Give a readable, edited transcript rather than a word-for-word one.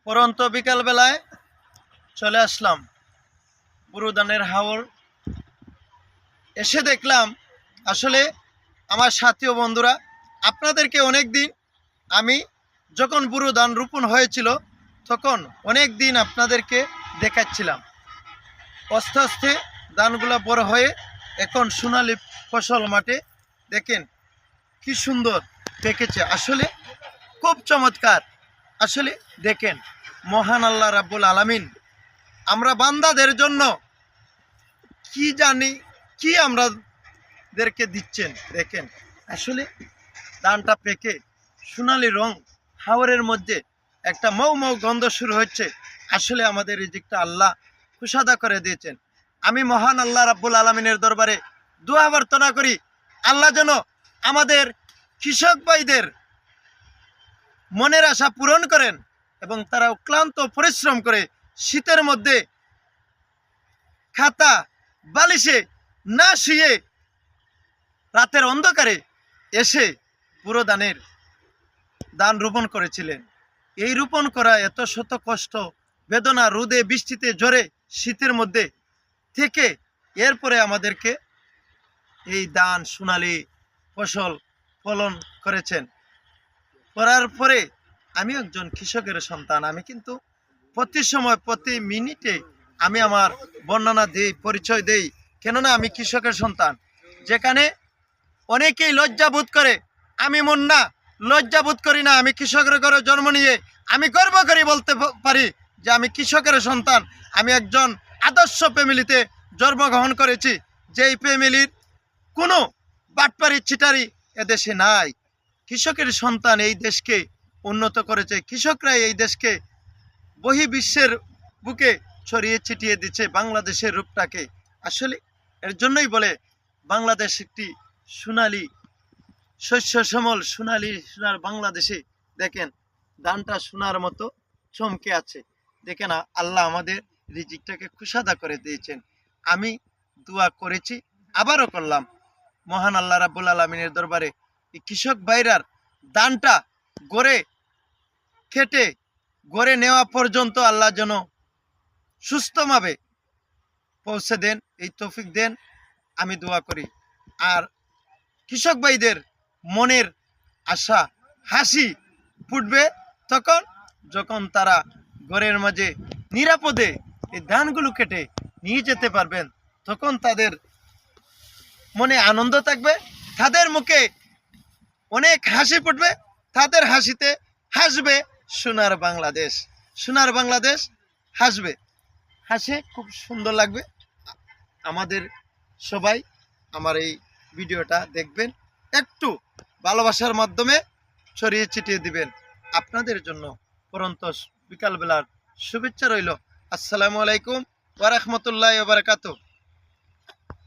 পরন্ত বিকালবেলায় চলে আসলাম বুরুদানের হাওর। এসে দেখলাম আসলে আমার সাথী ও বন্ধুরা, আপনাদেরকে অনেক দিন আমি যখন বুরুদান রোপণ হয়েছিল তখন অনেক দিন আপনাদেরকে দেখাচ্ছিলাম। আস্তে আস্তে ধানগুলো বড় হয়ে এখন সোনালি ফসল মাঠে দেখেন কি সুন্দর পেকেছে। আসলে খুব চমৎকার। আসলে দেখেন মহান আল্লাহ রাব্বুল আলামিন আমরা বান্দাদের জন্য কি জানি কি আমাদেরকে দিচ্ছেন। দেখেন আসলে ধানটা পেকে সোনালি রং, হাওরের মধ্যে একটা মৌ মৌ গন্ধ শুরু হচ্ছে। আসলে আমাদের রিজিকটা আল্লাহ কুশাদা করে দিয়েছেন। আমি মহান আল্লাহ রাব্বুল আলামিনের দরবারে দোয়া প্রার্থনা করি, আল্লাহ যেন আমাদের কৃষক ভাইদের মনের আশা পূরণ করেন এবং তারা ক্লান্ত পরিশ্রম করে শীতের মধ্যে খাতা বালিশে না শুয়ে রাতের অন্ধকারে এসে পুরো ধান রোপণ করেছিলেন। এই রোপণ করা এত শত কষ্ট বেদনা, রোদে বৃষ্টিতে জ্বরে শীতের মধ্যে থেকে এরপরে আমাদেরকে এই ধান সোনালি ফসল ফলন করেছেন। করার পরে আমি একজন কৃষকের সন্তান। আমি কিন্তু প্রতি সময় প্রতি মিনিটে আমি আমার বর্ণনা দিই, পরিচয় দেই, কেননা আমি কৃষকের সন্তান। যেখানে অনেকেই লজ্জাবোধ করে, আমি মুন্না লজ্জাবোধ করি না। আমি কৃষকের ঘরে জন্ম নিয়ে আমি গর্ব করি বলতে পারি যে আমি কৃষকের সন্তান। আমি একজন আদর্শ ফ্যামিলিতে জন্মগ্রহণ করেছি, যেই ফ্যামিলির কোনো বাটপারি চিটারি এদেশে নাই। কৃষকের সন্তান এই দেশকে উন্নত করেছে। কৃষকরাই এই দেশকে বহির্বিশ্বের বুকে ছড়িয়ে ছিটিয়ে দিচ্ছে বাংলাদেশের রূপটাকে। আসলে এর জন্যই বলে বাংলাদেশ একটি সোনালি শস্য শ্যামল সোনার বাংলাদেশে দেখেন ধানটা সোনার মতো চমকে আছে। দেখেন আল্লাহ আমাদের রিজিকটাকে কুশাদা করে দিয়েছেন। আমি দোয়া করেছি, আবারও করলাম মহান আল্লাহ রাব্বুল আলামিনের দরবারে এই কৃষক ভাইরার ধানটা গড়ে খেটে গড়ে নেওয়া পর্যন্ত আল্লাহ যেন সুস্থভাবে পৌঁছে দেন, এই তৌফিক দেন, আমি দোয়া করি। আর কৃষক ভাইদের মনের আশা হাসি ফুটবে তখন যখন তারা ঘরের মাঝে নিরাপদে এই ধানগুলো কেটে নিয়ে যেতে পারবেন। তখন তাদের মনে আনন্দ থাকবে, তাদের মুখে অনেক হাসি ফুটবে, তাদের হাসিতে হাসবে সোনার বাংলাদেশ। সোনার বাংলাদেশ হাসবে, হাসে খুব সুন্দর লাগবে। আমাদের সবাই আমার এই ভিডিওটা দেখবেন, একটু ভালোবাসার মাধ্যমে ছড়িয়ে ছিটিয়ে দিবেন। আপনাদের জন্য পরন্ত বিকালবেলার শুভেচ্ছা রইল। আসসালামু আলাইকুম ওয়া রাহমাতুল্লাহি ওয়া বারাকাতুহু।